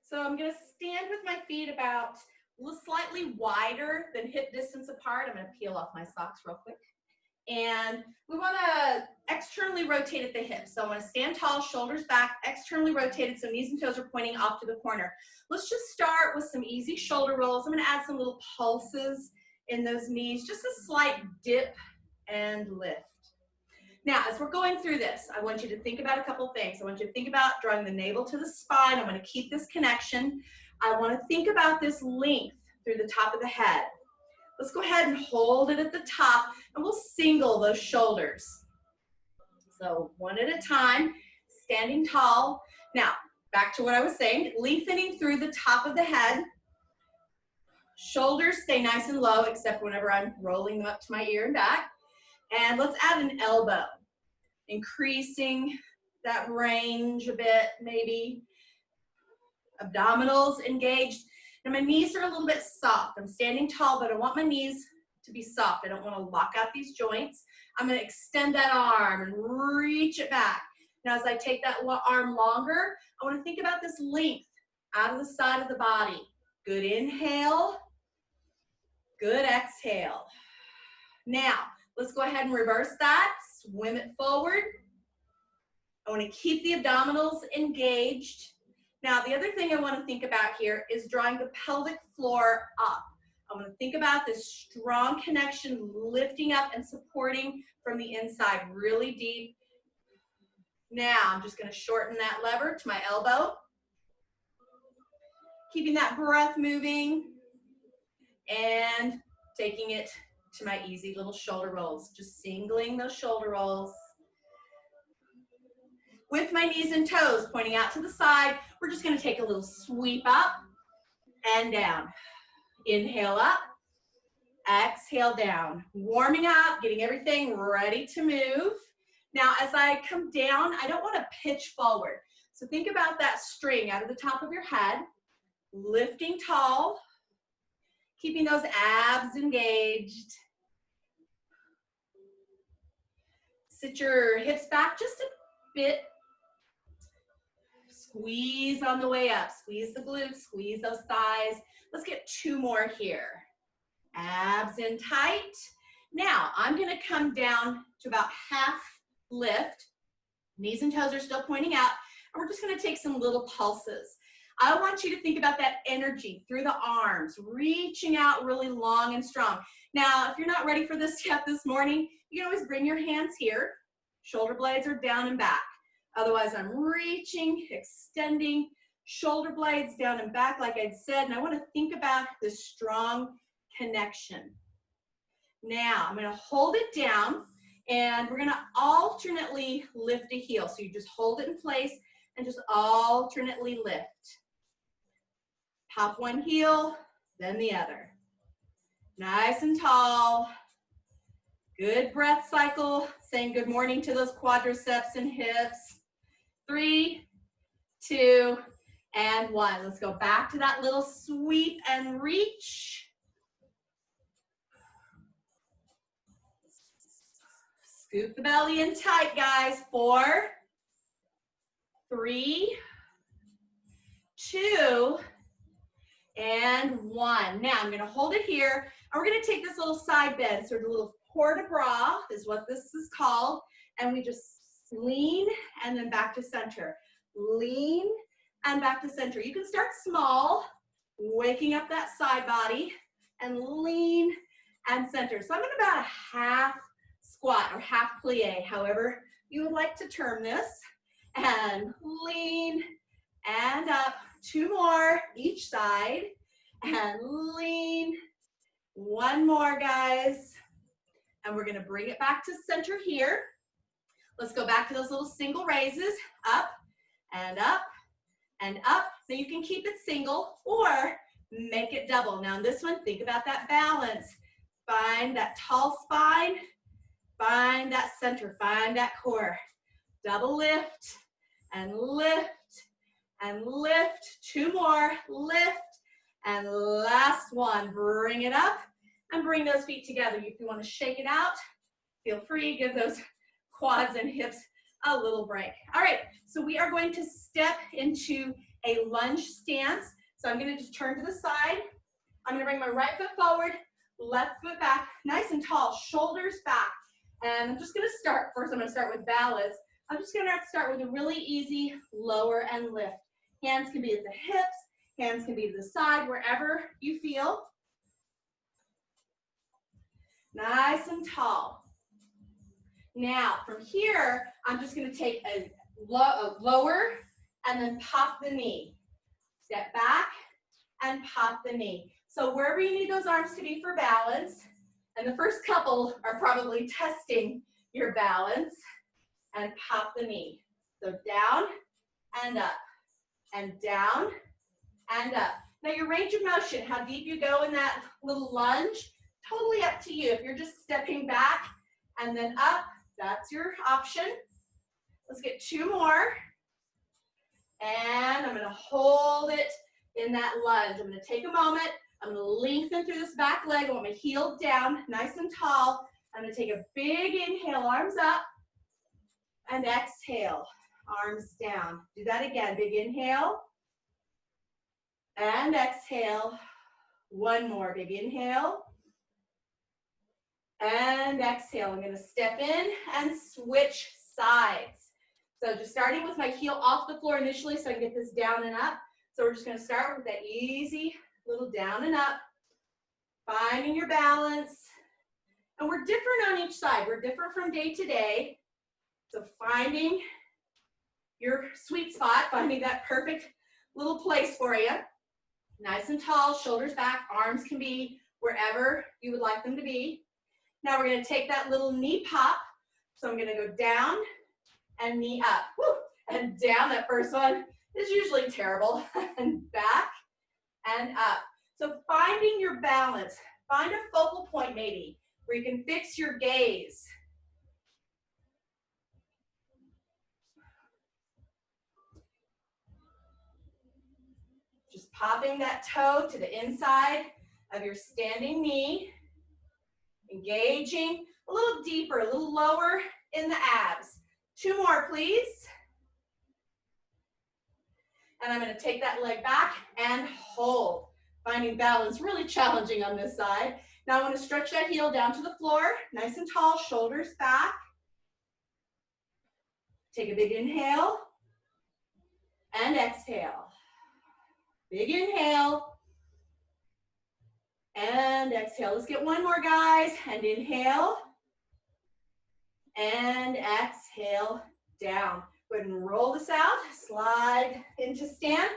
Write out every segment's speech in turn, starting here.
So I'm going to stand with my feet about slightly wider than hip distance apart. I'm going to peel off my socks real quick. And we want to externally rotate at the hips. So I want to stand tall, shoulders back, externally rotated, so knees and toes are pointing off to the corner. Let's just start with some easy shoulder rolls. I'm going to add some little pulses in those knees, just a slight dip and lift. Now, as we're going through this, I want you to think about a couple things. I want you to think about drawing the navel to the spine. I want to keep this connection. I want to think about this length through the top of the head. Let's go ahead and hold it at the top, and we'll single those shoulders. So one at a time, standing tall. Now, back to what I was saying, lengthening through the top of the head. Shoulders stay nice and low, except whenever I'm rolling them up to my ear and back. And let's add an elbow, increasing that range a bit, maybe. Abdominals engaged. Now my knees are a little bit soft. I'm standing tall, but I want my knees to be soft. I don't want to lock out these joints. I'm going to extend that arm and reach it back. Now as I take that arm longer, I want to think about this length out of the side of the body. Good inhale, good exhale. Now, let's go ahead and reverse that. Swim it forward. I want to keep the abdominals engaged. Now, the other thing I want to think about here is drawing the pelvic floor up. I want to think about this strong connection, lifting up and supporting from the inside, really deep. Now, I'm just going to shorten that lever to my elbow. Keeping that breath moving and taking it to my easy little shoulder rolls. Just singling those shoulder rolls. With my knees and toes pointing out to the side, we're just going to take a little sweep up and down. Inhale up, exhale down. Warming up, getting everything ready to move. Now, as I come down, I don't want to pitch forward. So think about that string out of the top of your head, lifting tall, keeping those abs engaged. Sit your hips back just a bit. Squeeze on the way up. Squeeze the glutes, squeeze those thighs. Let's get two more here. Abs in tight. Now, I'm going to come down to about half lift. Knees and toes are still pointing out. And we're just going to take some little pulses. I want you to think about that energy through the arms, reaching out really long and strong. Now, if you're not ready for this yet this morning, you can always bring your hands here. Shoulder blades are down and back. Otherwise, I'm reaching, extending, shoulder blades down and back like I'd said. And I want to think about this strong connection. Now, I'm going to hold it down, and we're going to alternately lift a heel. So you just hold it in place and just alternately lift. Pop one heel, then the other. Nice and tall. Good breath cycle. Saying good morning to those quadriceps and hips. 3, 2, and 1. Let's go back to that little sweep and reach. Scoop the belly in tight, guys. 4, 3, 2, and 1. Now I'm going to hold it here, and we're going to take this little side bend, sort of a little port de bras is what this is called, and we just lean and then back to center. Lean and back to center. You can start small, waking up that side body, and lean and center. So I'm in about a half squat or half plie, however you would like to term this. And lean and up. 2 more each side. And lean. 1 more, guys. And we're going to bring it back to center here. Let's go back to those little single raises. Up and up and up. So you can keep it single or make it double. Now in this one, think about that balance. Find that tall spine. Find that center. Find that core. Double lift and lift and lift. 2 more. Lift. And last one. Bring it up and bring those feet together. If you want to shake it out, feel free. Give those quads and hips a little break. All right, so we are going to step into a lunge stance. So I'm gonna just turn to the side. I'm gonna bring my right foot forward, left foot back, nice and tall, shoulders back. And I'm just gonna start, first I'm gonna start with balance. I'm just gonna start with a really easy lower and lift. Hands can be at the hips, hands can be to the side, wherever you feel. Nice and tall. Now, from here, I'm just gonna take a lower and then pop the knee. Step back and pop the knee. So wherever you need those arms to be for balance, and the first couple are probably testing your balance, and pop the knee. So down and up, and down and up. Now your range of motion, how deep you go in that little lunge, totally up to you. If you're just stepping back and then up, that's your option. Let's get 2 more. And I'm gonna hold it in that lunge. I'm gonna take a moment. I'm gonna lengthen through this back leg. I want my heel down, nice and tall. I'm gonna take a big inhale, arms up, and exhale, arms down. Do that again, big inhale, and exhale. One more, big inhale, and exhale. I'm gonna step in and switch sides. So just starting with my heel off the floor initially so I can get this down and up. So we're just gonna start with that easy little down and up, finding your balance. And we're different on each side. We're different from day to day. So finding your sweet spot, finding that perfect little place for you. Nice and tall, shoulders back, arms can be wherever you would like them to be. Now we're gonna take that little knee pop. So I'm gonna go down and knee up. Woo! And down. That first one is usually terrible. And back and up. So finding your balance. Find a focal point maybe where you can fix your gaze. Just popping that toe to the inside of your standing knee. Engaging a little deeper, a little lower in the abs. 2 more, please. And I'm going to take that leg back and hold. Finding balance really challenging on this side. Now I want to stretch that heel down to the floor, nice and tall, shoulders back. Take a big inhale and exhale. Big inhale and exhale. Let's get 1 more, guys. And inhale and exhale down. Go ahead and roll this out, slide into stand,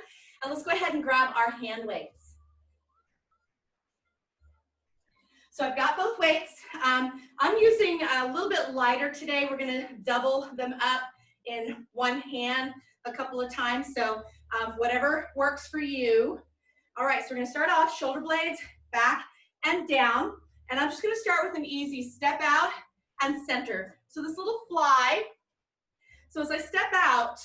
and let's go ahead and grab our hand weights. So I've got both weights. I'm using a little bit lighter today. We're gonna double them up in one hand a couple of times, so whatever works for you. All right, so we're gonna start off shoulder blades, back and down, and I'm just gonna start with an easy step out and center. So this little fly, so as I step out,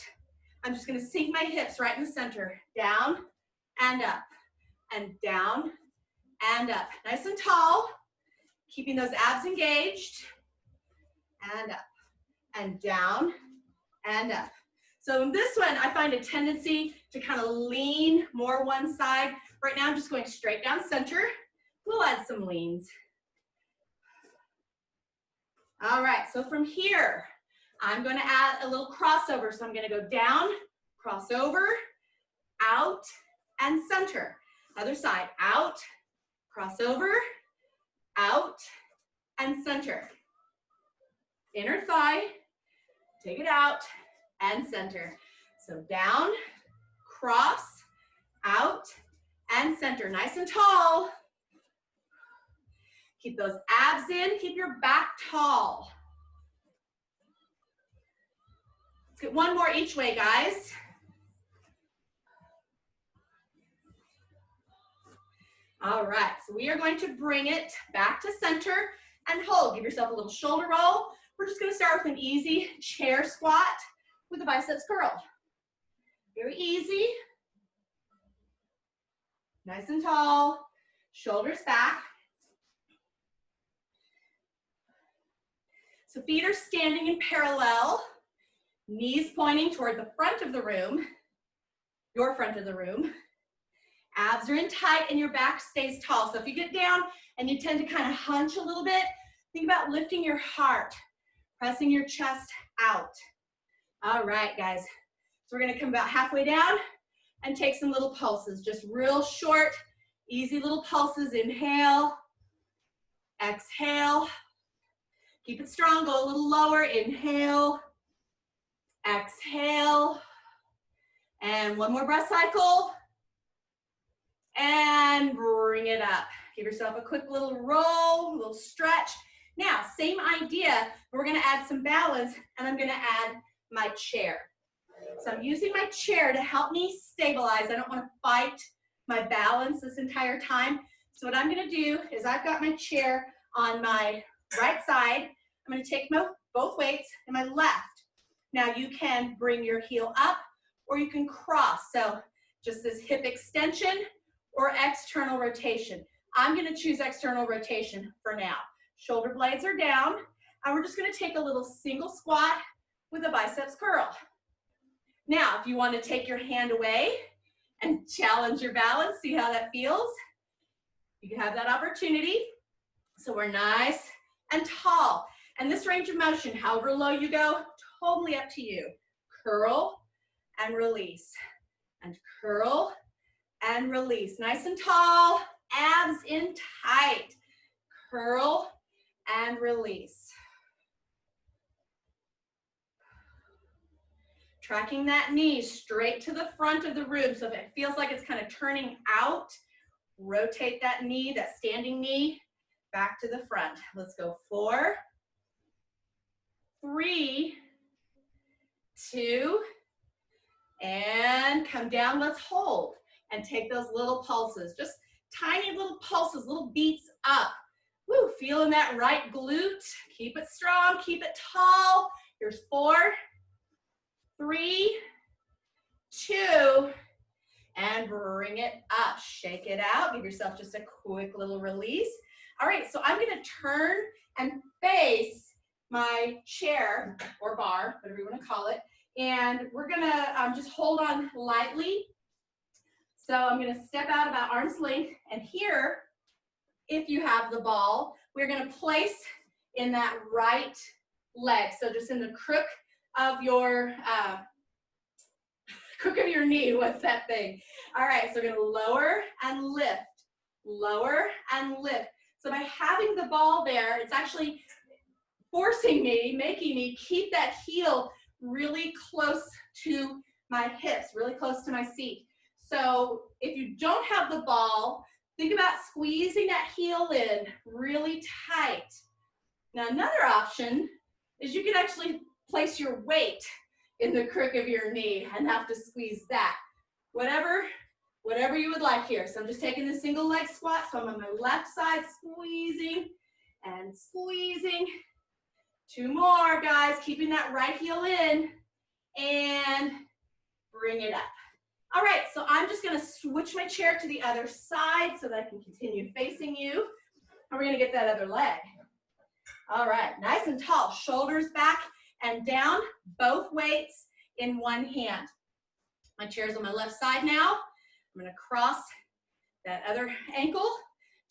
I'm just gonna sink my hips right in the center, down and up, and down and up. Nice and tall, keeping those abs engaged, and up, and down, and up. So in this one, I find a tendency to kind of lean more one side. Right now, I'm just going straight down center. We'll add some leans. All right, so from here, I'm going to add a little crossover. So I'm going to go down, crossover, out, and center. Other side, out, crossover, out, and center. Inner thigh, take it out, and center. So down, cross, out, and center. Nice and tall. Keep those abs in, keep your back tall. Let's get 1 more each way, guys. All right, so we are going to bring it back to center and hold. Give yourself a little shoulder roll. We're just gonna start with an easy chair squat with a biceps curl. Very easy. Nice and tall, shoulders back. So feet are standing in parallel, knees pointing toward the front of the room. your front of the room. Abs are in tight and your back stays tall. So if you get down and you tend to kind of hunch a little bit, think about lifting your heart, pressing your chest out. All right, guys. So we're gonna come about halfway down and take some little pulses, just real short, easy little pulses. Inhale, exhale. Keep it strong, go a little lower. Inhale, exhale. And one more breath cycle. And bring it up. Give yourself a quick little roll, a little stretch. Now, same idea, but we're gonna add some balance, and I'm gonna add my chair. So I'm using my chair to help me stabilize. I don't wanna fight my balance this entire time. So what I'm gonna do is I've got my chair on my right side. I'm gonna take both weights in my left. Now you can bring your heel up or you can cross. So just this hip extension or external rotation. I'm gonna choose external rotation for now. Shoulder blades are down, and we're just gonna take a little single squat with a biceps curl. Now, if you wanna take your hand away and challenge your balance, see how that feels, you can have that opportunity. So we're nice and tall. And this range of motion, however low you go, totally up to you. Curl and release, and curl and release. Nice and tall, abs in tight. Curl and release. Tracking that knee straight to the front of the room. So if it feels like it's kind of turning out, rotate that knee, that standing knee, back to the front. Let's go 4, 3, 2, and come down. Let's hold and take those little pulses, just tiny little pulses, little beats up. Woo, feeling that right glute. Keep it strong, keep it tall. Here's 4, 3, 2, and bring it up. Shake it out. Give yourself just a quick little release. All right, so I'm gonna turn and face my chair or bar, whatever you wanna call it, and we're gonna just hold on lightly. So I'm gonna step out about arm's length, and here, if you have the ball, we're gonna place in that right leg. So just in the crook of your knee, what's that thing? All right, so we're gonna lower and lift, lower and lift. So by having the ball there, it's actually forcing me, making me keep that heel really close to my hips, really close to my seat. So if you don't have the ball, think about squeezing that heel in really tight. Now another option is you can actually place your weight in the crook of your knee and have to squeeze that. Whatever you would like here. So I'm just taking the single leg squat. So I'm on my left side, squeezing and squeezing. 2 more, guys. Keeping that right heel in and bring it up. All right, so I'm just gonna switch my chair to the other side so that I can continue facing you. And we're gonna get that other leg. All right, nice and tall. Shoulders back and down, both weights in one hand. My chair's on my left side now. I'm gonna cross that other ankle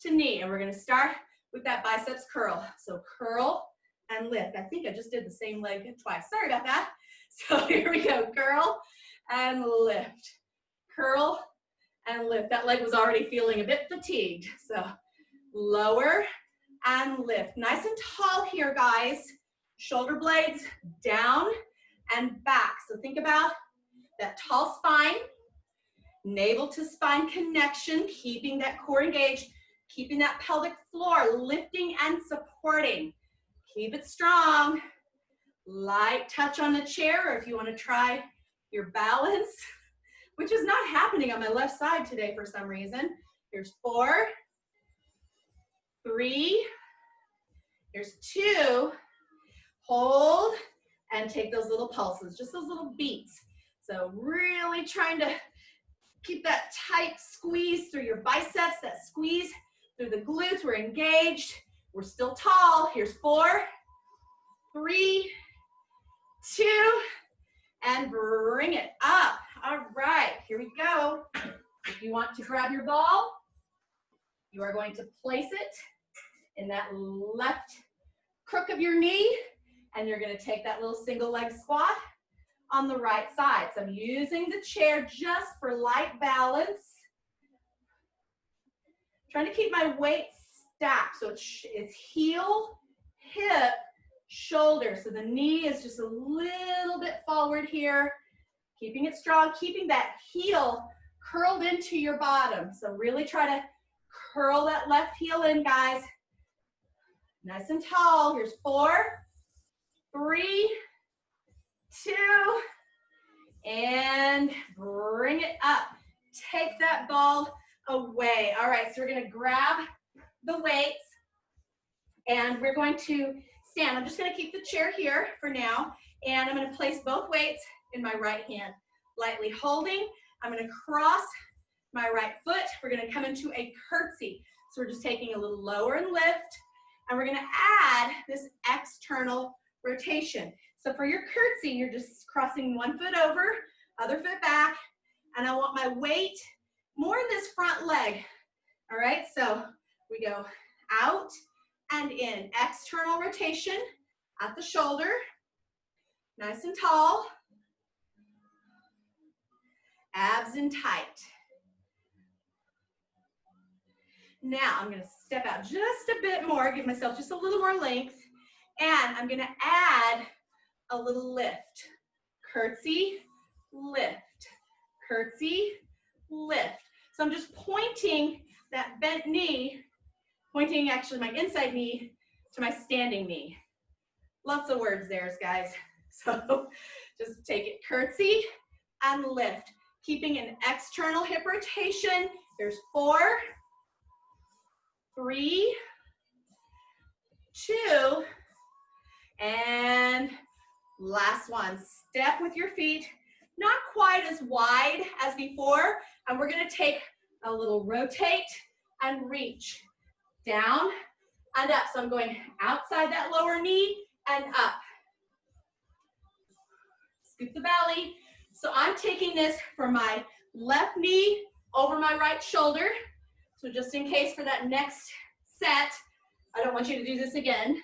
to knee, and we're gonna start with that biceps curl. So curl and lift. I think I just did the same leg twice. Sorry about that. So here we go, curl and lift. Curl and lift. That leg was already feeling a bit fatigued. So lower and lift. Nice and tall here, guys. Shoulder blades down and back. So think about that tall spine, navel to spine connection, keeping that core engaged, keeping that pelvic floor lifting and supporting. Keep it strong. Light touch on the chair, or if you want to try your balance, which is not happening on my left side today for some reason. Here's 4, 3, here's 2, hold, and take those little pulses, just those little beats. So really trying to keep that tight squeeze through your biceps, that squeeze through the glutes. We're engaged. We're still tall. Here's 4, 3, 2, and bring it up. All right, here we go. If you want to grab your ball, you are going to place it in that left crook of your knee, and you're going to take that little single leg squat on the right side. So I'm using the chair just for light balance. Trying to keep my weight stacked, so it's heel, hip, shoulder. So the knee is just a little bit forward here, keeping it strong, keeping that heel curled into your bottom. So really try to curl that left heel in, guys. Nice and tall. Here's 4, 3, 2, and bring it up. Take that ball away. All right, so we're gonna grab the weights and we're going to stand. I'm just gonna keep the chair here for now, and I'm gonna place both weights in my right hand. Lightly holding, I'm gonna cross my right foot. We're gonna come into a curtsy. So we're just taking a little lower and lift, and we're gonna add this external rotation. So for your curtsy, you're just crossing one foot over, other foot back, and I want my weight more in this front leg. All right, so we go out and in. External rotation at the shoulder, nice and tall, abs in tight. Now I'm gonna step out just a bit more, give myself just a little more length, and I'm gonna add a little lift. Curtsy, lift, curtsy, lift. So I'm just pointing that bent knee, pointing actually my inside knee to my standing knee. Lots of words there, guys. So just take it, curtsy and lift. Keeping an external hip rotation. Here's 4, 3, 2, and last one. Step with your feet, not quite as wide as before, and we're gonna take a little rotate and reach down and up. So I'm going outside that lower knee and up. Scoop the belly. So I'm taking this from my left knee over my right shoulder. So just in case for that next set, I don't want you to do this again.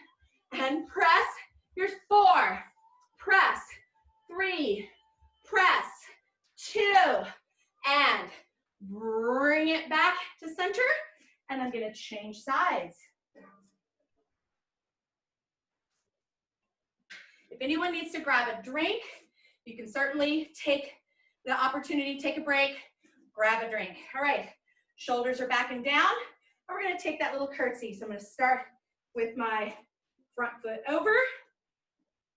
And press. Here's 4. Press. 3. Press. 2. And bring it back to center. And I'm going to change sides. If anyone needs to grab a drink, you can certainly take the opportunity, take a break, grab a drink. All right, shoulders are back and down. And we're gonna take that little curtsy. So I'm gonna start with my front foot over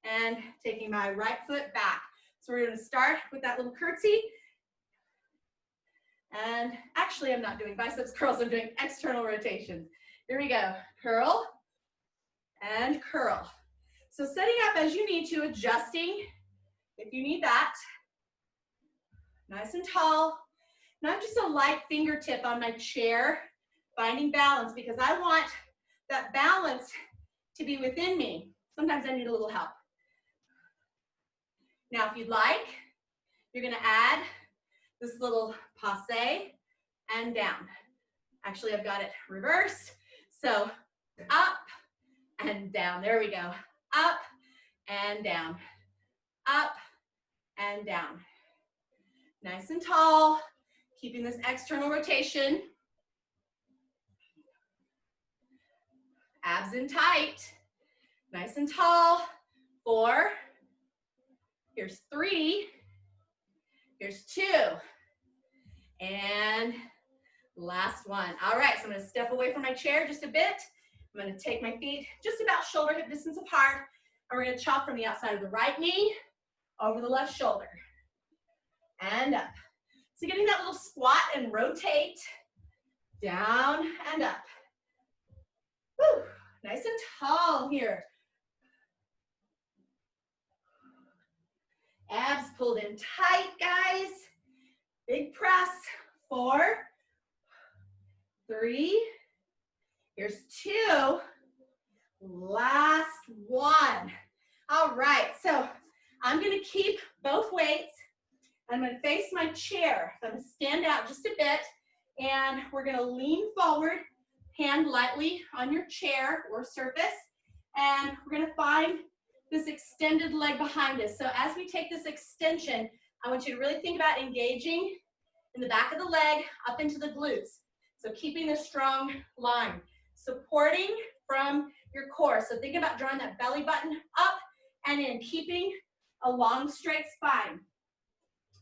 and taking my right foot back. So we're gonna start with that little curtsy. And actually I'm not doing biceps curls, I'm doing external rotations. Here we go, curl and curl. So setting up as you need to, adjusting if you need that. Nice and tall. Not just a light fingertip on my chair, finding balance, because I want that balance to be within me. Sometimes I need a little help. Now, if you'd like, you're gonna add this little passe and down. Actually, I've got it reversed. So up and down, there we go. Up and down, up and down. Nice and tall, keeping this external rotation. Abs in tight, nice and tall. 4, here's 3, here's 2, and last one. All right, so I'm gonna step away from my chair just a bit. I'm gonna take my feet just about shoulder hip distance apart, and we're gonna chop from the outside of the right knee over the left shoulder and up. So getting that little squat and rotate down and up. Woo, nice and tall here. Abs pulled in tight, guys. Big press. 4, 3, here's 2, last one. All right, so I'm gonna keep both weights I'm gonna face my chair. So I'm gonna stand out just a bit, and we're gonna lean forward, hand lightly on your chair or surface, and we're gonna find this extended leg behind us. So as we take this extension, I want you to really think about engaging in the back of the leg up into the glutes. So keeping a strong line, supporting from your core. So think about drawing that belly button up and in, keeping a long, straight spine.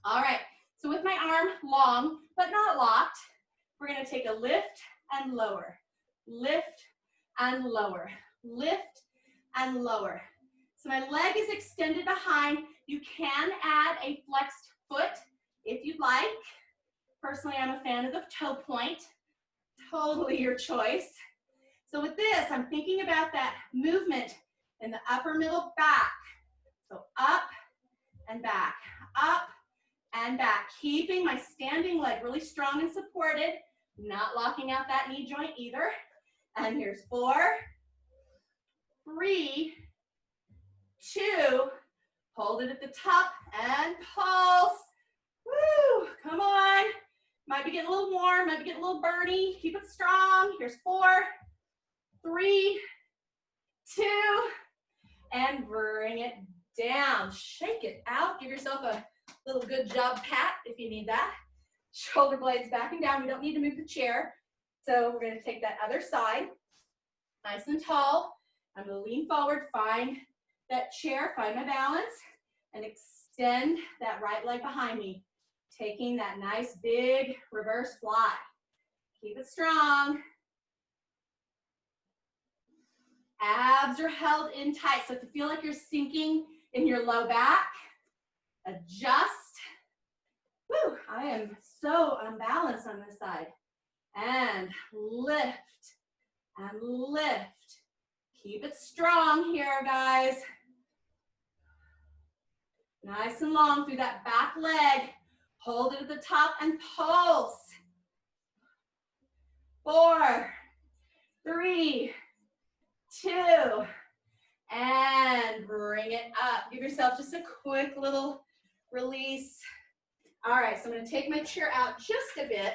All right, so with my arm long, but not locked, we're gonna take a lift and lower, lift and lower, lift and lower. So my leg is extended behind. You can add a flexed foot if you'd like. Personally, I'm a fan of the toe point. Totally your choice. So with this, I'm thinking about that movement in the upper middle back. So up and back, up and back. Keeping my standing leg really strong and supported, not locking out that knee joint either. And here's 4, 3, 2, hold it at the top and pulse. Woo, come on. Might be getting a little warm, might be getting a little burny. Keep it strong. Here's 4, 3, 2, and bring it down. Shake it out. Give yourself a little good job pat if you need that. Shoulder blades back and down. We don't need to move the chair. So we're going to take that other side, nice and tall. I'm going to lean forward, find that chair, find my balance, and extend that right leg behind me. Taking that nice big reverse fly. Keep it strong. Abs are held in tight. So if you feel like you're sinking in your low back, adjust. Woo, I am so unbalanced on this side. And lift and lift. Keep it strong here, guys. Nice and long through that back leg. Hold it at the top and pulse. 4, 3, 2, and bring it up. Give yourself just a quick little release. All right, so I'm going to take my chair out just a bit,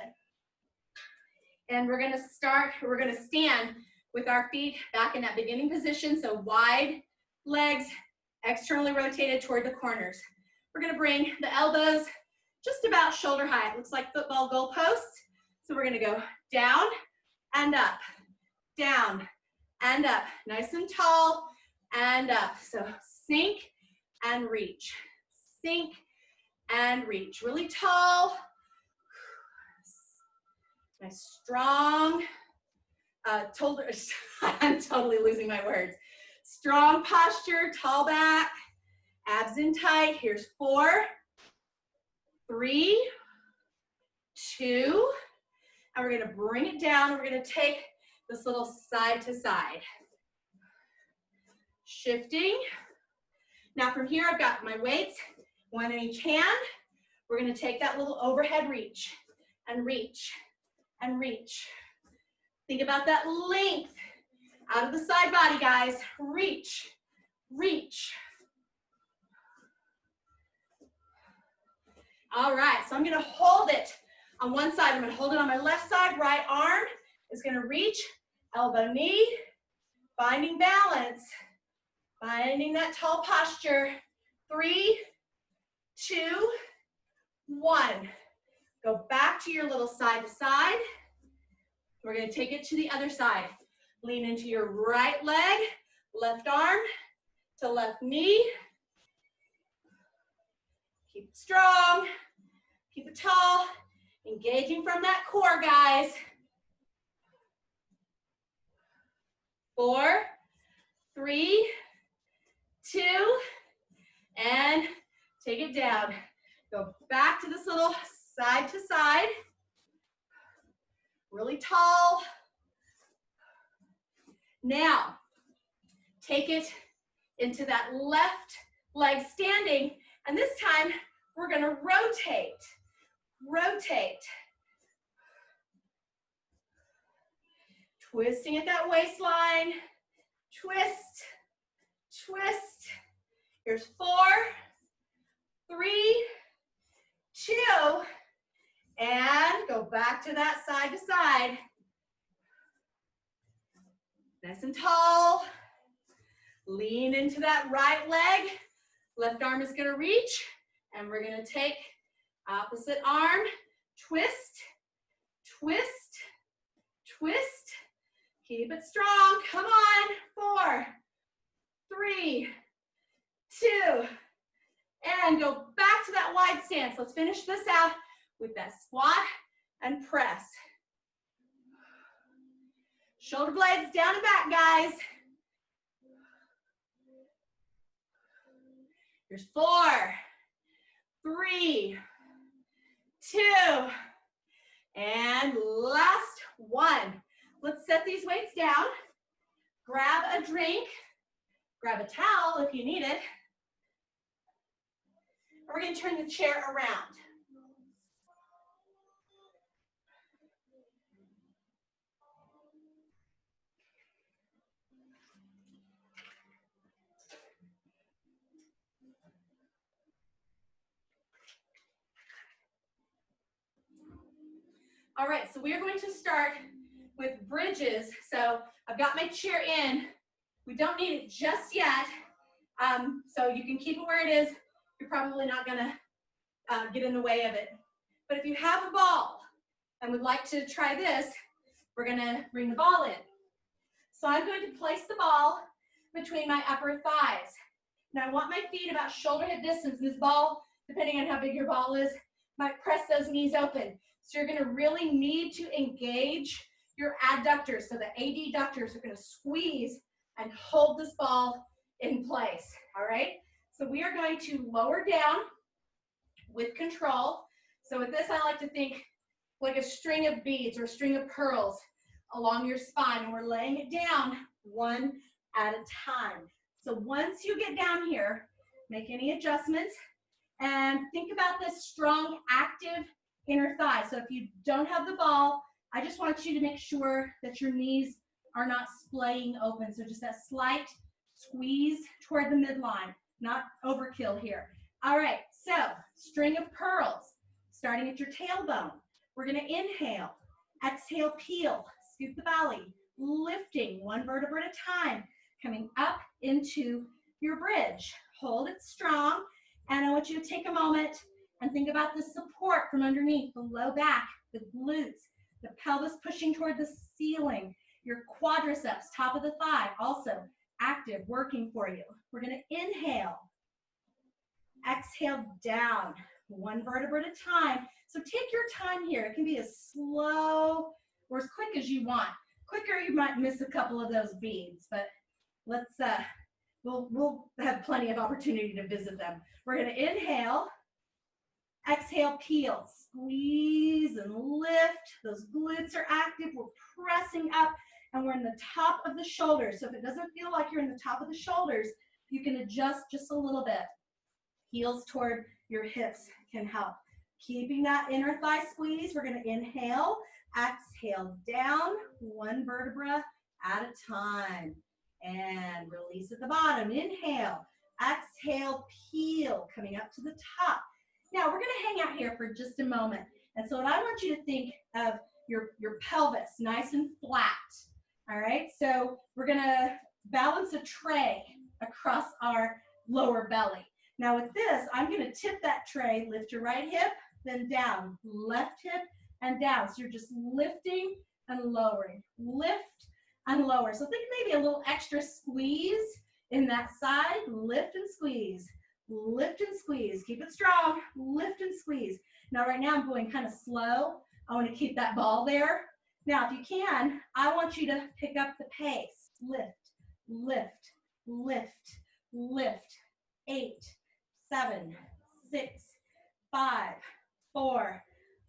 and we're going to stand with our feet back in that beginning position, so wide legs externally rotated toward the corners. We're going to bring the elbows just about shoulder height. Looks like football goalposts. So we're going to go down and up, down and up, nice and tall and up. So sink and reach, sink and reach. Really tall, nice strong, I'm totally losing my words. Strong posture, tall back, abs in tight. Here's 4, 3, 2, and we're gonna bring it down. We're gonna take this little side to side. Shifting. Now from here, I've got my weights, one in each hand. We're gonna take that little overhead reach and reach and reach. Think about that length out of the side body, guys. Reach, reach. All right, so I'm gonna hold it on one side. I'm gonna hold it on my left side. Right arm is gonna reach, elbow, knee, finding balance, finding that tall posture. 3, 2, 1. Go back to your little side to side. We're gonna take it to the other side. Lean into your right leg, left arm to left knee. Keep it strong, keep it tall, engaging from that core, guys. 4, 3, 2, and take it down. Go back to this little side to side. Really tall. Now, take it into that left leg standing, and this time we're gonna rotate, rotate. Twisting at that waistline, twist, twist. Here's 4, 3, back to that side to side. Nice and tall. Lean into that right leg. Left arm is going to reach, and we're going to take opposite arm, twist, twist, twist. Keep it strong. Come on. 4, 3, 2, and go back to that wide stance. Let's finish this out with that squat and press. Shoulder blades down and back, guys. Here's 4, 3, 2, and last one. Let's set these weights down. Grab a drink. Grab a towel if you need it. We're going to turn the chair around. All right, so we are going to start with bridges. So I've got my chair in. We don't need it just yet. So you can keep it where it is. You're probably not gonna get in the way of it. But if you have a ball and would like to try this, we're gonna bring the ball in. So I'm going to place the ball between my upper thighs. Now I want my feet about shoulder hip distance. This ball, depending on how big your ball is, might press those knees open. So you're gonna really need to engage your adductors. So the adductors are gonna squeeze and hold this ball in place, all right? So we are going to lower down with control. So with this, I like to think like a string of beads or a string of pearls along your spine, and we're laying it down one at a time. So once you get down here, make any adjustments, and think about this strong, active inner thigh. So if you don't have the ball, I just want you to make sure that your knees are not splaying open. So just that slight squeeze toward the midline, not overkill here. All right, so string of pearls, starting at your tailbone. We're gonna inhale, exhale, peel, scoop the belly, lifting one vertebra at a time, coming up into your bridge. Hold it strong, and I want you to take a moment and think about the support from underneath, the low back, the glutes, the pelvis pushing toward the ceiling, your quadriceps, top of the thigh, also active, working for you. We're gonna inhale, exhale down, one vertebra at a time. So take your time here. It can be as slow or as quick as you want. Quicker, you might miss a couple of those beads, but let's, we'll have plenty of opportunity to visit them. We're gonna inhale, exhale, peel, squeeze and lift. Those glutes are active. We're pressing up, and we're in the top of the shoulders. So if it doesn't feel like you're in the top of the shoulders, you can adjust just a little bit. Heels toward your hips can help. Keeping that inner thigh squeeze, we're gonna inhale, exhale down, one vertebra at a time. And release at the bottom. Inhale, exhale, peel, coming up to the top. Now we're gonna hang out here for just a moment. And so what I want you to think of your pelvis, nice and flat. All right, so we're gonna balance a tray across our lower belly. Now with this, I'm gonna tip that tray, lift your right hip, then down, left hip and down. So you're just lifting and lowering, lift and lower. So think maybe a little extra squeeze in that side, lift and squeeze, lift and squeeze. Keep it strong, lift and squeeze. Now right now I'm going kind of slow. I want to keep that ball there. Now if you can, I want you to pick up the pace. Lift, lift, lift, lift. 8, 7, 6, 5, 4,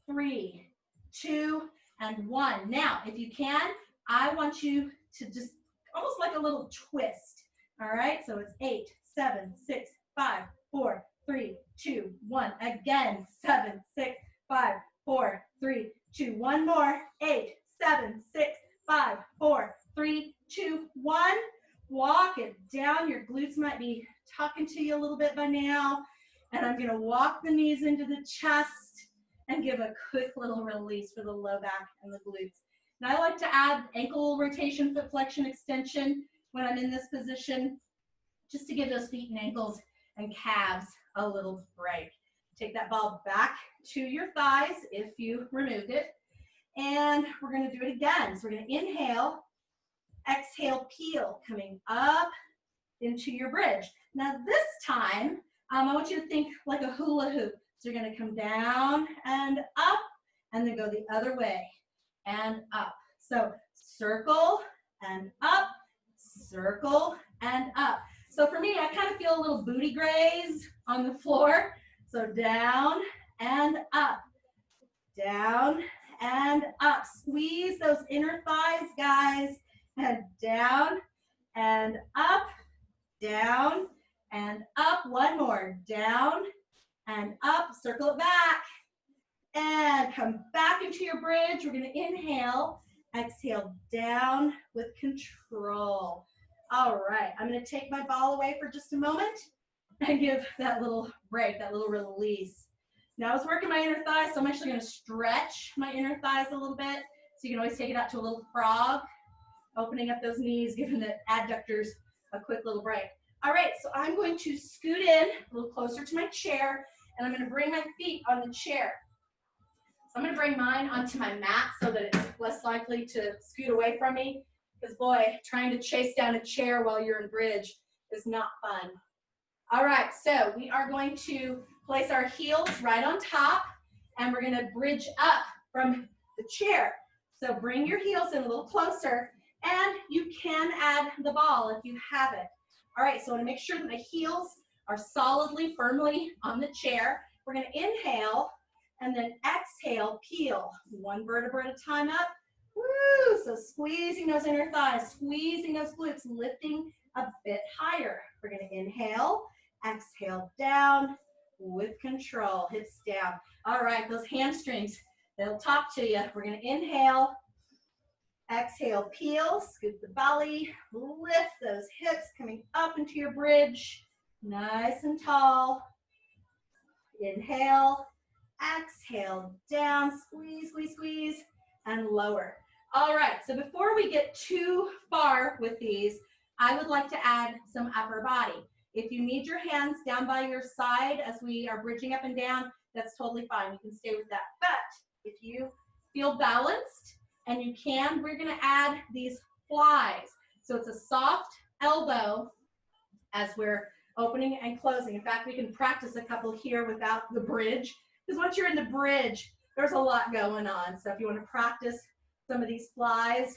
3, 2, and 1. Now, if you can, I want you to just almost like a little twist. All right, so it's 8, 7, 6, 5, 4, 3, 2, 1. Again, 7, 6, 5, 4, 3, 2. One more. 8, 7, 6, 5, 4, 3, 2, 1. Walk it down. Your glutes might be talking to you a little bit by now. And I'm going to walk the knees into the chest and give a quick little release for the low back and the glutes. And I like to add ankle rotation, foot flexion, extension when I'm in this position, just to give those feet and ankles and calves a little break. Take that ball back to your thighs if you removed it. And we're gonna do it again. So we're gonna inhale, exhale, peel, coming up into your bridge. Now this time, I want you to think like a hula hoop. So you're gonna come down and up, and then go the other way and up. So circle and up, circle and up. So for me, I kind of feel a little booty graze on the floor. So down and up, down and up. Squeeze those inner thighs, guys, and down and up, down and up. One more, down and up. Circle it back and come back into your bridge. We're going to inhale, exhale, down with control. All right, I'm going to take my ball away for just a moment and give that little break, that little release. Now I was working my inner thighs, so I'm actually going to stretch my inner thighs a little bit. So you can always take it out to a little frog, opening up those knees, giving the adductors a quick little break. All right, so I'm going to scoot in a little closer to my chair, and I'm going to bring my feet on the chair. So I'm going to bring mine onto my mat so that it's less likely to scoot away from me, because boy, trying to chase down a chair while you're in bridge is not fun. All right, so we are going to place our heels right on top, and we're going to bridge up from the chair. So bring your heels in a little closer, and you can add the ball if you have it. All right, so I want to make sure that my heels are solidly, firmly on the chair. We're going to inhale and then exhale, peel. One vertebra at a time up. Woo! So squeezing those inner thighs, squeezing those glutes, lifting a bit higher. We're going to inhale, exhale, down with control, hips down. All right, those hamstrings, they'll talk to you. We're going to inhale, exhale, peel, scoop the belly, lift those hips coming up into your bridge, nice and tall. Inhale, exhale, down, squeeze, squeeze, squeeze, and lower. All right, so before we get too far with these, I would like to add some upper body. If you need your hands down by your side as we are bridging up and down, that's totally fine. You can stay with that. But if you feel balanced and you can, we're going to add these flies. So it's a soft elbow as we're opening and closing. In fact, we can practice a couple here without the bridge, because once you're in the bridge, there's a lot going on. So if you want to practice some of these flies,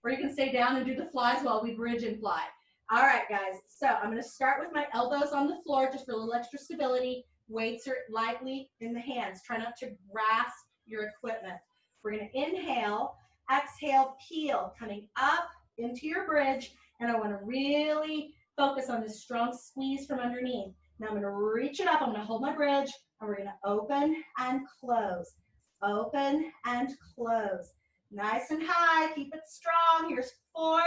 or you can stay down and do the flies while we bridge and fly. All right, guys, so I'm going to start with my elbows on the floor just for a little extra stability. Weights are lightly in the hands. Try not to grasp your equipment. We're going to inhale, exhale, peel, coming up into your bridge, and I want to really focus on this strong squeeze from underneath. Now I'm going to reach it up. I'm going to hold my bridge, and we're going to open and close. Open and close. Nice and high. Keep it strong. Here's 4,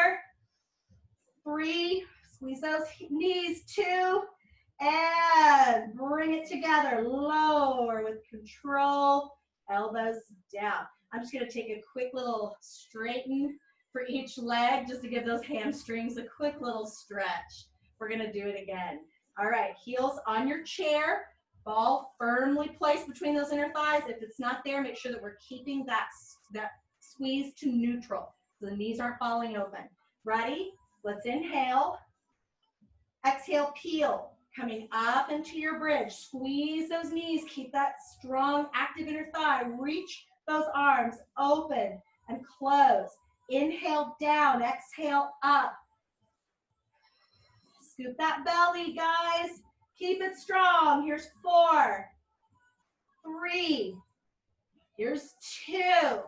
3, squeeze those knees, 2, and bring it together. Lower with control, elbows down. I'm just going to take a quick little straighten for each leg just to give those hamstrings a quick little stretch. We're going to do it again. All right, heels on your chair, ball firmly placed between those inner thighs. If it's not there, make sure that we're keeping that squeeze to neutral so the knees aren't falling open. Ready? Let's inhale. Exhale, peel. Coming up into your bridge. Squeeze those knees. Keep that strong, active inner thigh. Reach those arms. Open and close. Inhale down. Exhale up. Scoop that belly, guys. Keep it strong. Here's 4, 3. Here's 2.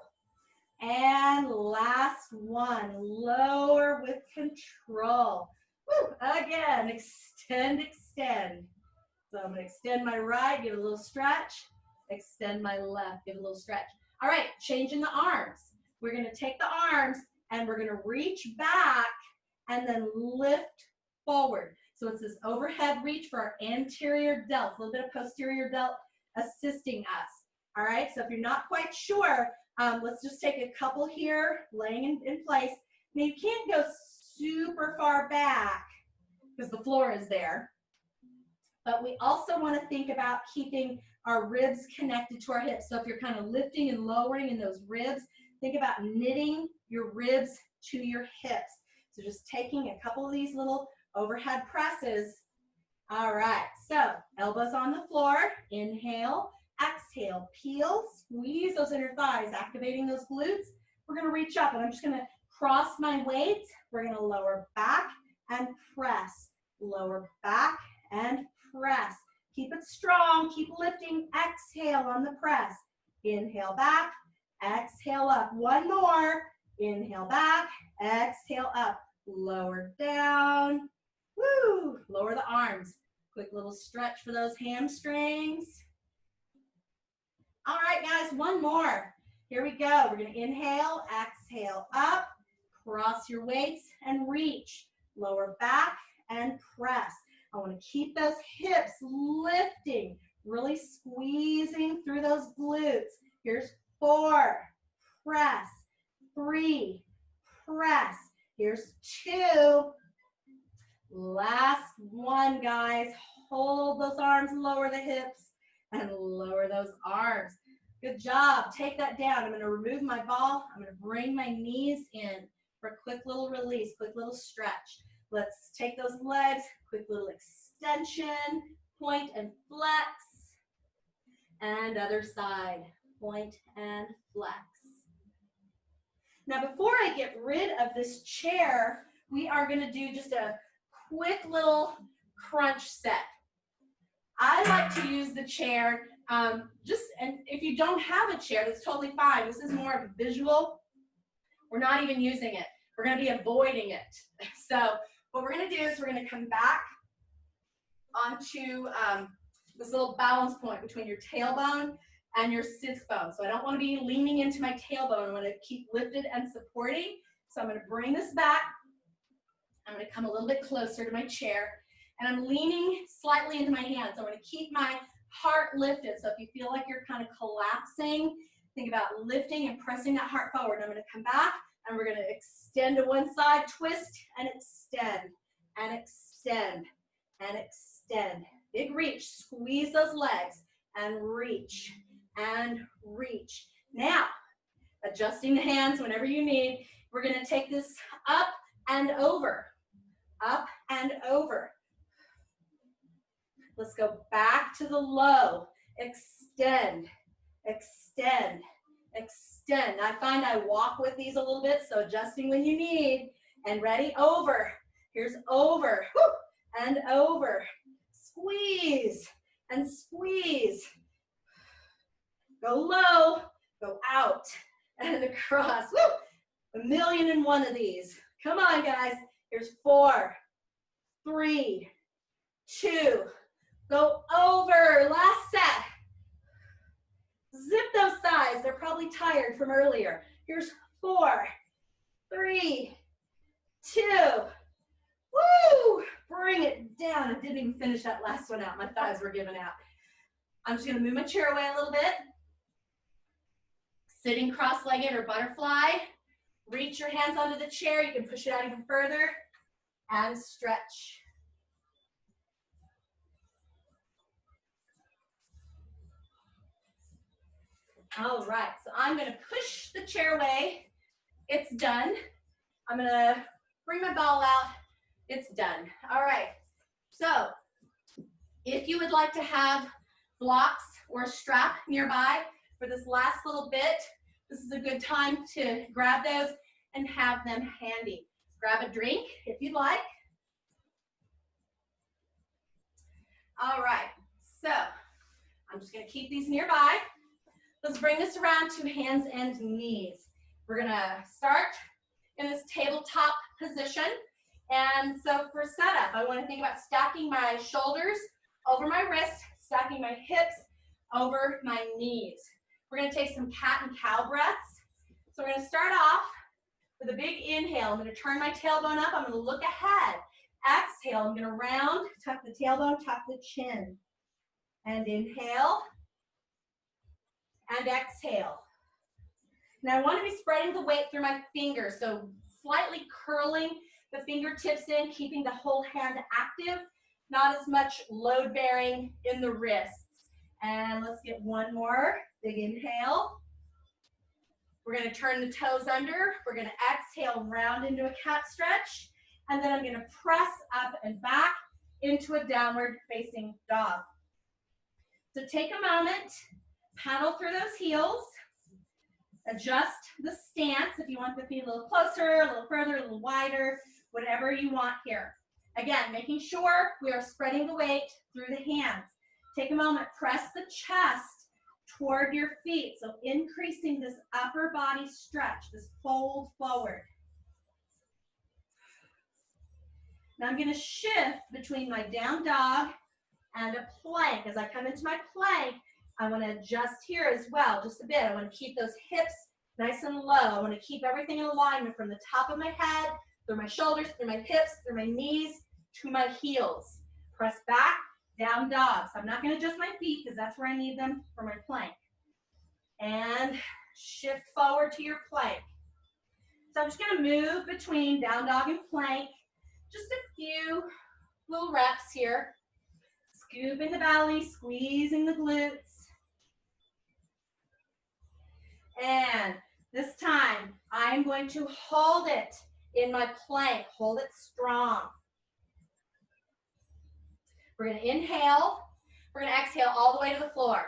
And last one, lower with control. Woo. Again, extend, extend. So I'm going to extend my right, give it a little stretch. Extend my left, give it a little stretch. All right, changing the arms. We're going to take the arms and we're going to reach back and then lift forward. So it's this overhead reach for our anterior delts, a little bit of posterior delt assisting us. All right, so if you're not quite sure, let's just take a couple here, laying in place. Now you can't go super far back because the floor is there. But we also want to think about keeping our ribs connected to our hips. So if you're kind of lifting and lowering in those ribs, think about knitting your ribs to your hips. So just taking a couple of these little overhead presses. All right, so elbows on the floor, inhale, exhale, peel, squeeze those inner thighs, activating those glutes. We're gonna reach up and I'm just gonna cross my weights. We're gonna lower back and press, lower back and press. Keep it strong, keep lifting, exhale on the press. Inhale back, exhale up. One more, inhale back, exhale up. Lower down, woo, lower the arms. Quick little stretch for those hamstrings. All right, guys, one more. Here we go. We're gonna inhale, exhale up, cross your weights and reach. Lower back and press. I wanna keep those hips lifting, really squeezing through those glutes. Here's 4, press, 3, press. Here's 2. Last one, guys. Hold those arms, lower the hips, and lower those arms. Good job. Take that down. I'm going to remove my ball. I'm going to bring my knees in for a quick little release, quick little stretch. Let's take those legs, quick little extension, point and flex. And other side, point and flex. Now, before I get rid of this chair, we are going to do just a quick little crunch set. I like to use the chair, and if you don't have a chair, that's totally fine. This is more of a visual. We're not even using it. We're going to be avoiding it. So what we're going to do is we're going to come back onto this little balance point between your tailbone and your sits bone. So I don't want to be leaning into my tailbone. I want to keep lifted and supporting. So I'm going to bring this back. I'm going to come a little bit closer to my chair, and I'm leaning slightly into my hands. I want to keep my heart lifted. So if you feel like you're kind of collapsing, think about lifting and pressing that heart forward. I'm going to come back, and we're going to extend to one side, twist, and extend, and extend, and extend. Big reach. Squeeze those legs, and reach, and reach. Now, adjusting the hands whenever you need, we're going to take this up and over. Up and over. Let's go back to the low. Extend, extend, extend. I find I walk with these a little bit, so adjusting when you need. And ready, over. Here's over, woo, and over. Squeeze and squeeze. Go low, go out, and across. Woo! 1,000,001 of these. Come on, guys. Here's 4, 3, 2. Go over. Last set. Zip those thighs. They're probably tired from earlier. Here's 4, 3, 2. Woo! Bring it down. I didn't even finish that last one out. My thighs were giving out. I'm just going to move my chair away a little bit. Sitting cross-legged or butterfly. Reach your hands onto the chair. You can push it out even further and stretch. All right, so I'm going to push the chair away. It's done. I'm going to bring my ball out. It's done. All right, so if you would like to have blocks or a strap nearby for this last little bit, this is a good time to grab those and have them handy. Grab a drink if you'd like. All right, so I'm just going to keep these nearby. Let's bring this around to hands and knees. We're going to start in this tabletop position. And so for setup, I want to think about stacking my shoulders over my wrist, stacking my hips over my knees. We're going to take some cat and cow breaths. So we're going to start off with a big inhale. I'm going to turn my tailbone up. I'm going to look ahead. Exhale. I'm going to round, tuck the tailbone, tuck the chin. And inhale. and exhale. Now I want to be spreading the weight through my fingers, so slightly curling the fingertips in, keeping the whole hand active, not as much load bearing in the wrists. And let's get one more big inhale. We're going to turn the toes under. We're going to exhale, round into a cat stretch. And then I'm going to press up and back into a downward facing dog. So take a moment, paddle through those heels, adjust the stance if you want the feet a little closer, a little further, a little wider, whatever you want here. Again, making sure we are spreading the weight through the hands. Take a moment, press the chest toward your feet, so increasing this upper body stretch, this fold forward. Now I'm going to shift between my down dog and a plank. As I come into my plank, I want to adjust here as well, just a bit. I want to keep those hips nice and low. I want to keep everything in alignment from the top of my head, through my shoulders, through my hips, through my knees, to my heels. Press back, down dog. So I'm not going to adjust my feet because that's where I need them for my plank. And shift forward to your plank. So I'm just going to move between down dog and plank. Just a few little reps here. Scooping the belly, squeezing the glutes. And this time, I'm going to hold it in my plank. Hold it strong. We're going to inhale. We're going to exhale all the way to the floor.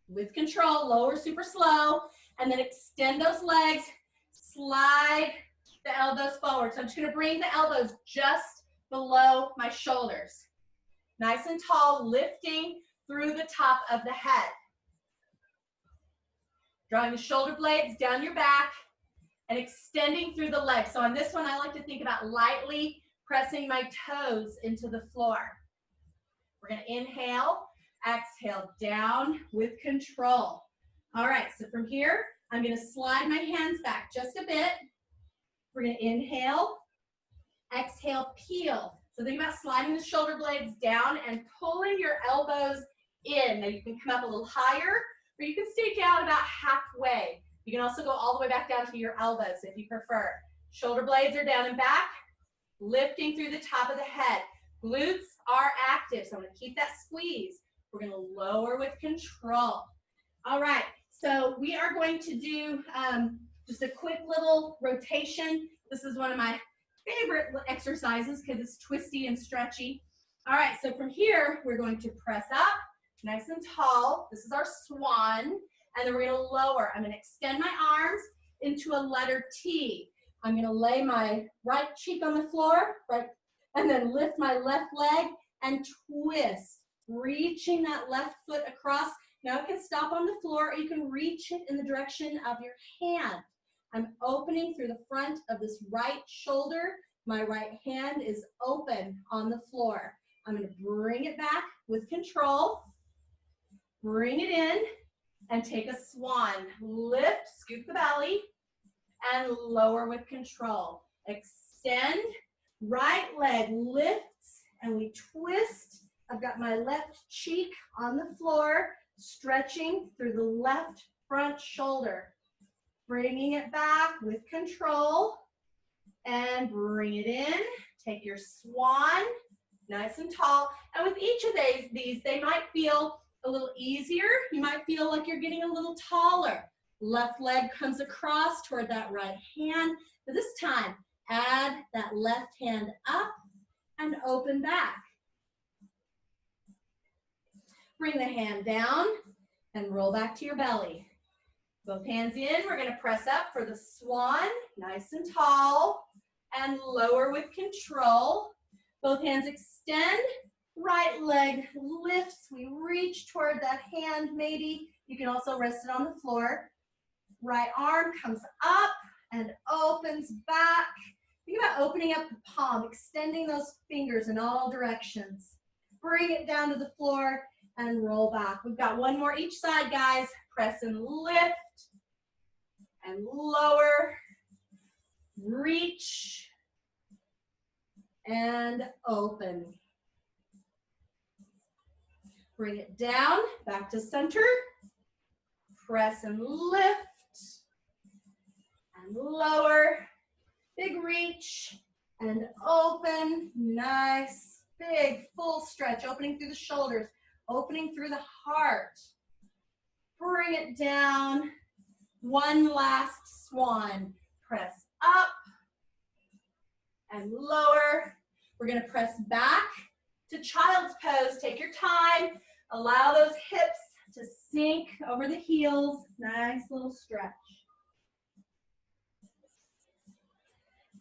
With control, lower super slow, and then extend those legs. Slide the elbows forward. So I'm just going to bring the elbows just below my shoulders. Nice and tall, lifting through the top of the head. Drawing the shoulder blades down your back and extending through the legs. So on this one, I like to think about lightly pressing my toes into the floor. We're going to inhale, exhale, down with control. All right, so from here, I'm going to slide my hands back just a bit. We're going to inhale, exhale, peel. So think about sliding the shoulder blades down and pulling your elbows in. Now you can come up a little higher, or you can stay down about halfway. You can also go all the way back down to your elbows if you prefer. Shoulder blades are down and back, lifting through the top of the head. Glutes are active, so I'm going to keep that squeeze. We're going to lower with control. All right, so we are going to do just a quick little rotation. This is one of my favorite exercises because it's twisty and stretchy. All right, so from here, we're going to press up, nice and tall. This is our swan, and then we're going to lower. I'm going to extend my arms into a letter T. I'm going to lay my right cheek on the floor, right, and then lift my left leg and twist, reaching that left foot across. Now it can stop on the floor, or you can reach it in the direction of your hand. I'm opening through the front of this right shoulder. My right hand is open on the floor. I'm going to bring it back with control. Bring it in and take a swan. Lift, scoop the belly, and lower with control. Extend, right leg lifts, and we twist. I've got my left cheek on the floor, stretching through the left front shoulder. Bringing it back with control, and bring it in. Take your swan, nice and tall. And with each of these, they might feel a little easier. You might feel like you're getting a little taller. Left leg comes across toward that right hand. But this time, add that left hand up and open back. Bring the hand down and roll back to your belly. Both hands in. We're going to press up for the swan, nice and tall, and lower with control. Both hands extend. Right leg lifts. We reach toward that hand maybe. You can also rest it on the floor. Right arm comes up and opens back. Think about opening up the palm, extending those fingers in all directions. Bring it down to the floor and roll back. We've got one more each side, guys. Press and lift and lower. Reach and open. Bring it down, back to center. press and lift and lower. Big reach and open. Nice, big, full stretch, opening through the shoulders, opening through the heart. Bring it down. One last swan. Press up and lower. We're going to press back to child's pose. Take your time. Allow those hips to sink over the heels. Nice little stretch.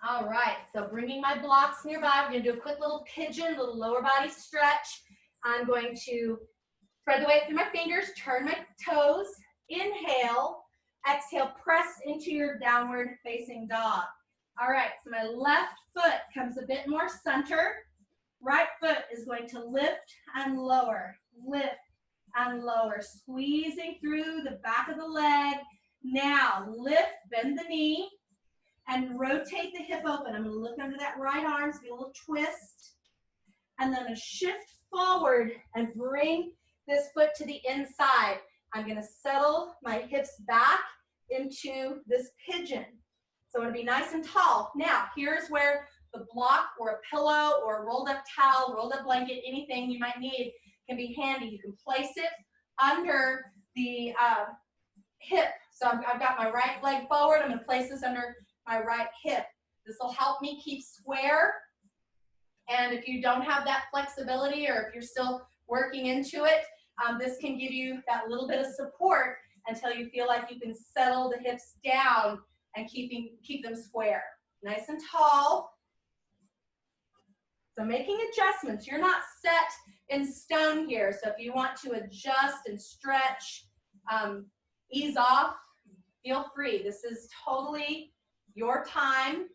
All right, so bringing my blocks nearby. We're going to do a quick little pigeon, little lower body stretch. I'm going to spread the weight through my fingers, turn my toes, inhale, exhale, press into your downward facing dog. All right, so my left foot comes a bit more center. Right foot is going to lift and lower, squeezing through the back of the leg. Now lift, bend the knee, and rotate the hip open. I'm going to look under that right arm, so do a little twist. And then I'm going to shift forward and bring this foot to the inside. I'm going to settle my hips back into this pigeon. So I'm going to be nice and tall. Now, here's where the block or a pillow or a rolled up towel, rolled up blanket, anything you might need can be handy. You can place it under the hip. So I've got my right leg forward. I'm going to place this under my right hip. This will help me keep square. And if you don't have that flexibility or if you're still working into it, this can give you that little bit of support until you feel like you can settle the hips down and keep them square. Nice and tall. So making adjustments. You're not set in stone here. So if you want to adjust and stretch, ease off, feel free. This is totally your time.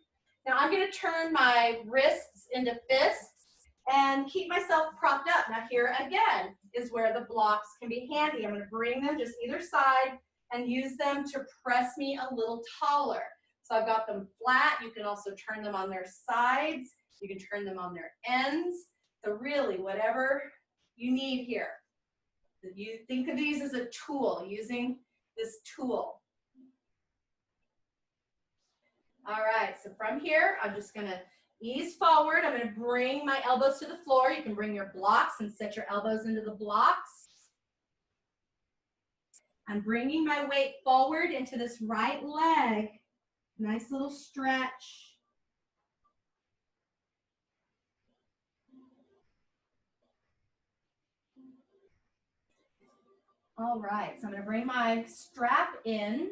Now I'm going to turn my wrists into fists and keep myself propped up. Now here again is where the blocks can be handy. I'm going to bring them just either side and use them to press me a little taller. So I've got them flat. You can also turn them on their sides. You can turn them on their ends. So really whatever you need here. You think of these as a tool, using this tool. All right, so from here, I'm just going to ease forward. I'm going to bring my elbows to the floor. You can bring your blocks and set your elbows into the blocks. I'm bringing my weight forward into this right leg. Nice little stretch. All right, so I'm going to bring my strap in.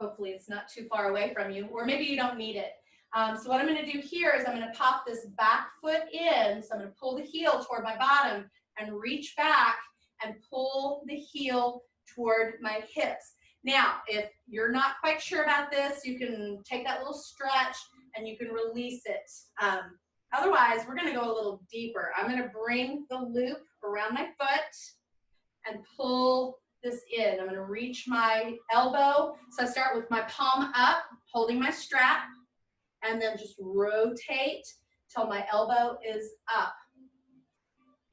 Hopefully it's not too far away from you, or maybe you don't need it. So what I'm going to do here is I'm going to pop this back foot in. So I'm going to pull the heel toward my bottom and reach back and pull the heel toward my hips. Now, if you're not quite sure about this, you can take that little stretch and you can release it. Otherwise, we're going to go a little deeper. I'm going to bring the loop around my foot and pull this in. I'm going to reach my elbow. So I start with my palm up, holding my strap, and then just rotate till my elbow is up.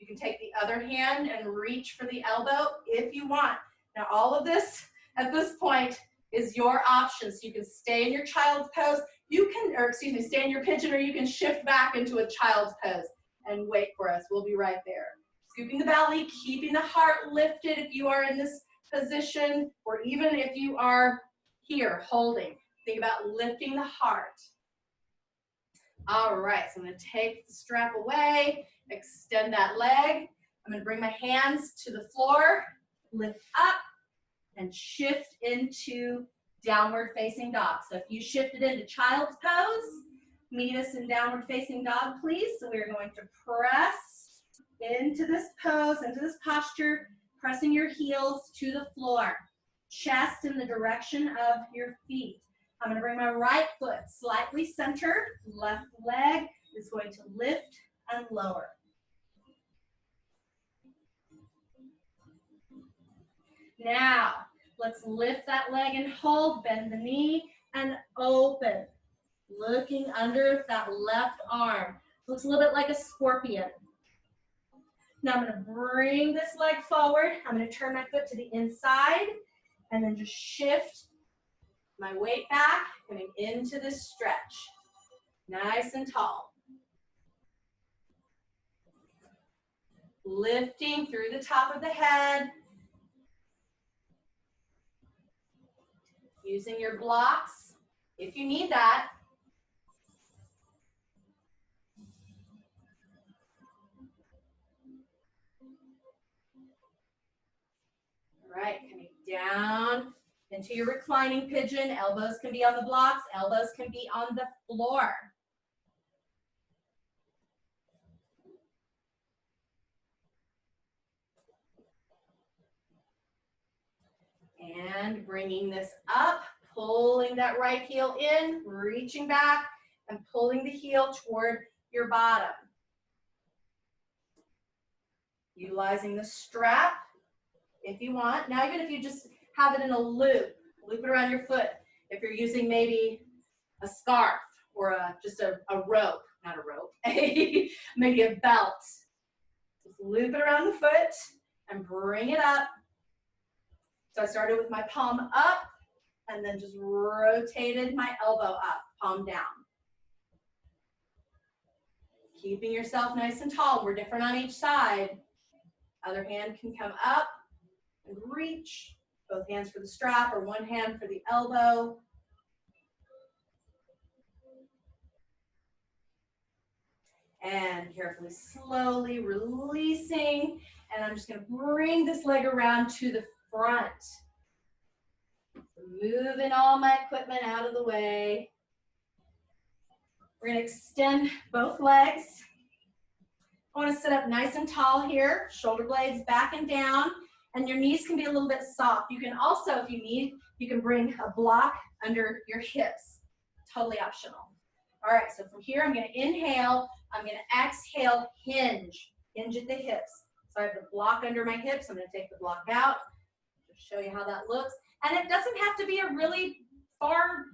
You can take the other hand and reach for the elbow if you want. Now all of this at this point is your option. So you can stay in your child's pose. You can, or excuse me, stay in your pigeon, or you can shift back into a child's pose and wait for us. We'll be right there. Scooping the belly, keeping the heart lifted if you are in this position, or even if you are here holding. Think about lifting the heart. All right, so I'm going to take the strap away, extend that leg. I'm going to bring my hands to the floor, lift up, and shift into downward facing dog. So if you shifted into child's pose, meet us in downward facing dog, please. So we're going to press into this pose, into this posture, pressing your heels to the floor, chest in the direction of your feet. I'm going to bring my right foot slightly centered, left leg is going to lift and lower. Now, let's lift that leg and hold, bend the knee and open. Looking under that left arm. Looks a little bit like a scorpion. Now I'm gonna bring this leg forward. I'm gonna turn my foot to the inside and then just shift my weight back, coming into this stretch. Nice and tall. Lifting through the top of the head. Using your blocks if you need that. All right, coming down into your reclining pigeon. Elbows can be on the blocks, elbows can be on the floor. And bringing this up, pulling that right heel in, reaching back, and pulling the heel toward your bottom. Utilizing the strap if you want. Now, even if you just have it in a loop it around your foot. If you're using maybe a scarf or just a rope, not a rope, maybe a belt. Just loop it around the foot and bring it up. So I started with my palm up and then just rotated my elbow up, palm down. Keeping yourself nice and tall. We're different on each side. Other hand can come up and reach. Both hands for the strap or one hand for the elbow. And carefully, slowly releasing. And I'm just going to bring this leg around to the front. Moving all my equipment out of the way. We're going to extend both legs. I want to sit up nice and tall here. Shoulder blades back and down. And your knees can be a little bit soft. You can also, if you need, you can bring a block under your hips. Totally optional. All right, so from here, I'm going to inhale. I'm going to exhale, hinge. Hinge at the hips. So I have the block under my hips. I'm going to take the block out. Just show you how that looks. And it doesn't have to be a really far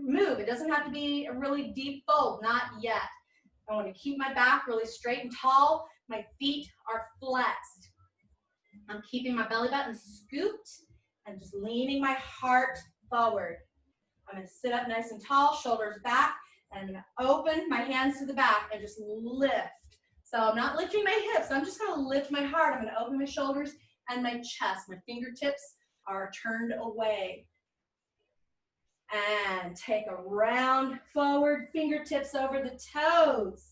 move. It doesn't have to be a really deep fold. Not yet. I want to keep my back really straight and tall. My feet are flexed. I'm keeping my belly button scooped and just leaning my heart forward. I'm going to sit up nice and tall, shoulders back, and I'm going to open my hands to the back and just lift. So I'm not lifting my hips. I'm just going to lift my heart. I'm going to open my shoulders and my chest. My fingertips are turned away. And take a round forward, fingertips over the toes.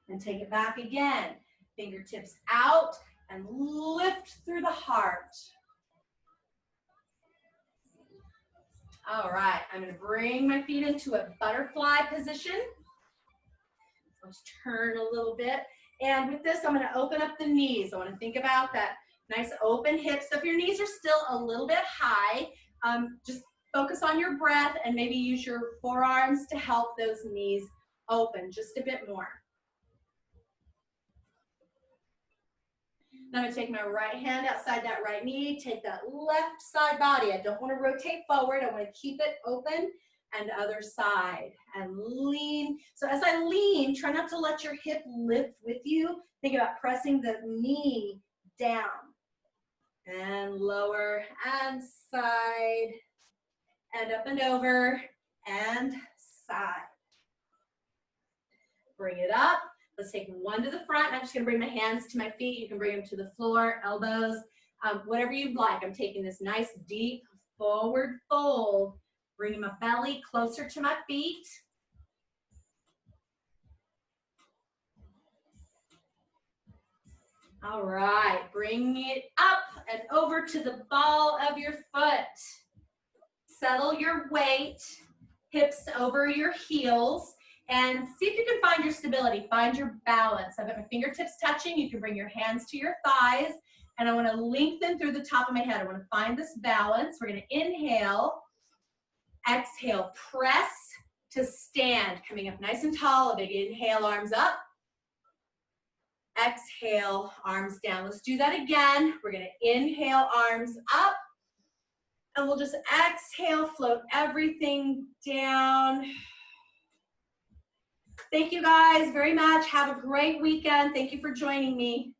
And take it back again. Fingertips out and lift through the heart. All right, I'm going to bring my feet into a butterfly position. Let's turn a little bit. And with this, I'm going to open up the knees. I want to think about that nice open hips. So if your knees are still a little bit high, just focus on your breath and maybe use your forearms to help those knees open just a bit more. Now I'm going to take my right hand outside that right knee, take that left side body. I don't want to rotate forward. I want to keep it open, and other side. And lean. So as I lean, try not to let your hip lift with you. Think about pressing the knee down. And lower, and side, and up and over, and side. Bring it up. Let's take one to the front. I'm just going to bring my hands to my feet. You can bring them to the floor, elbows, whatever you'd like. I'm taking this nice deep forward fold, bringing my belly closer to my feet. All right, bring it up and over to the ball of your foot. Settle your weight, hips over your heels. And see if you can find your stability, find your balance. I've got my fingertips touching. You can bring your hands to your thighs. And I want to lengthen through the top of my head. I want to find this balance. We're going to inhale, exhale, press to stand. Coming up nice and tall. A big inhale, arms up. Exhale, arms down. Let's do that again. We're going to inhale, arms up. And we'll just exhale, float everything down. Thank you guys very much. Have a great weekend. Thank you for joining me.